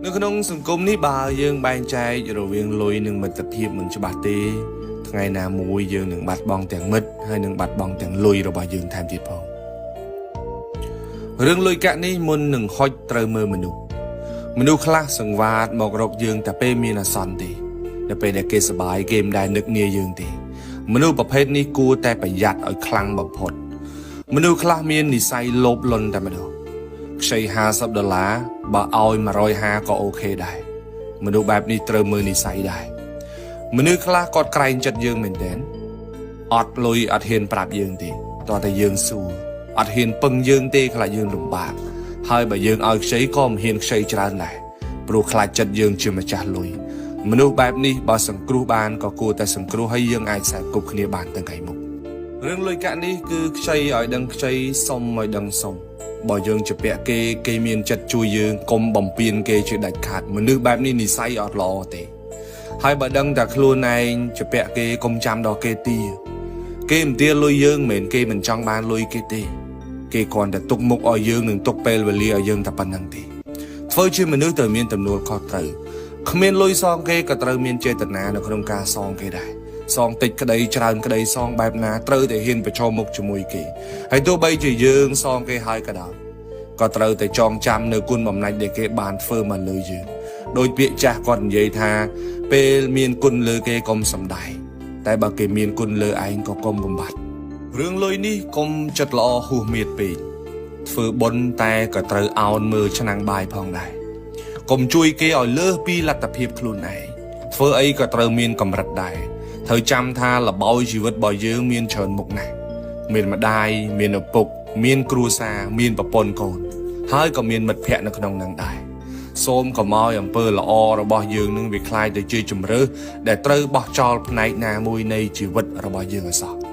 នៅក្នុងសង្គមនេះបើយើងបែងចែករវាងលុយនិងមិត្តភាពមិនច្បាស់ទេថ្ងៃណាមួយយើងនឹងបាត់បង់ទាំងមិត្តហើយនឹងបាត់បង់ទាំងលុយរបស់យើងថែមទៀតផងរឿងលុយកាក់នេះមុននឹងហុចត្រូវមើលមនុស្សខ្លះសង្វាតមករកយើងតែពេលមានអាសន្នទេតែពេលដែលគេសប្បាយគេមិនដែលនឹកនាយើងទេមនុស្សប្រភេទនេះគួរតែប្រយ័ត្នឲ្យខ្លាំងបំផុតមនុស្សខ្លះមាននិស្ស័យលោភលន់តែម្ដងខ្ចី$50បើឲ្យ150ក៏អូខេដែរមនុស្សបែបនេះត្រូវមើលនិស្ស័យដែរមនុស្សខ្លះគាត់ក្រែងចិត្តយើងមែនទែនអត់លុយអត់ហ៊ានប្រាប់យើងទេតោះតែយើងសួរអត់ហ៊ានពឹងយើងទេខ្លាចយើងលំបាកហើយបើយើងឲ្យខ្ចីក៏មិនហ៊ានខ្ចីច្រើនដែរព្រោះខ្លាចចិត្តយើងជាម្ចាស់លុយមនុស្សបែបនេះបើសង្គ្រោះបានក៏គួរតែសង្គ្រោះហើយយើងអាចខ្សែគប់គ្នាបានទាំងថ្ងៃមុខរឿងលុយកាក់នេះគឺខ្ចីឲ្យដឹងខ្ចីសុំឲ្យដឹងសុំបើយើងជពាក់គេមានចិត្តជួយយើងកុំបំពេញគេជាដាច់ខាតមនុស្សបែបនេះនិស្ស័យអត់ល្អទេហើយបើដឹងតែខ្លួនឯងជពាក់គេកុំចាំដល់គេទាគេមិនទាលុយយើងមិនមែនគេមិនចង់បានលុយគេទេគេគ្រាន់តែទុកមុខឲ្យយើងនឹងទុកពេលវេលាឲ្យយើងតែប៉ុណ្្នឹងទេធ្វើជាមនុស្សត្រូវមានទំនួលខុសត្រូវគ្មានលុយសងគេក៏ត្រូវមានចេតនានៅក្នុងការសងគេដែរសងតិចក្តីច្រើនក្តីសងបែបណាត្រូវតែហ៊ានប្រឈមមុខជាមួយគេហើយទោះបីជាយើងសងគេហើយក៏ដោយក៏ត្រូវតែចងចាំនៅគុណបំណាច់ដែលគេបានធ្វើមកលើយើងដោយពាក្យចាស់គាត់និយាយថាពេលមានគុណលើគេកុំសំដែងតែបើគេមានគុណលើឯងក៏កុំបំបត្តិរឿងលុយនេះកុំចិត្តល្អហួសមៀតពេកធ្វើបុណ្យតែក៏ត្រូវអោនមើលឆ្នាំងបាយផងដែរកុំជួយគេឲ្យលើសពីលទ្ធភាពខ្លួនឯងធ្វើអីក៏ត្រូវមានកម្រិតដែរត្រូវចាំថាលបោយជីវិតរបស់យើងមានច្រើនមុខណាស់មានម្ដាយមានឪពុកមានគ្រួសារមានប្រពន្ធកូនហើយក៏មានមិត្តភ័ក្តិនៅក្នុងនឹងដែរសូមកុំឲ្យអំពើល្អរបស់យើងនឹងវាคล้ายទៅជាជំរឿសដែលត្រូវបោះចោលផ្នែកណាមួយនៃជីវិតរបស់យើងឲ្យសោះ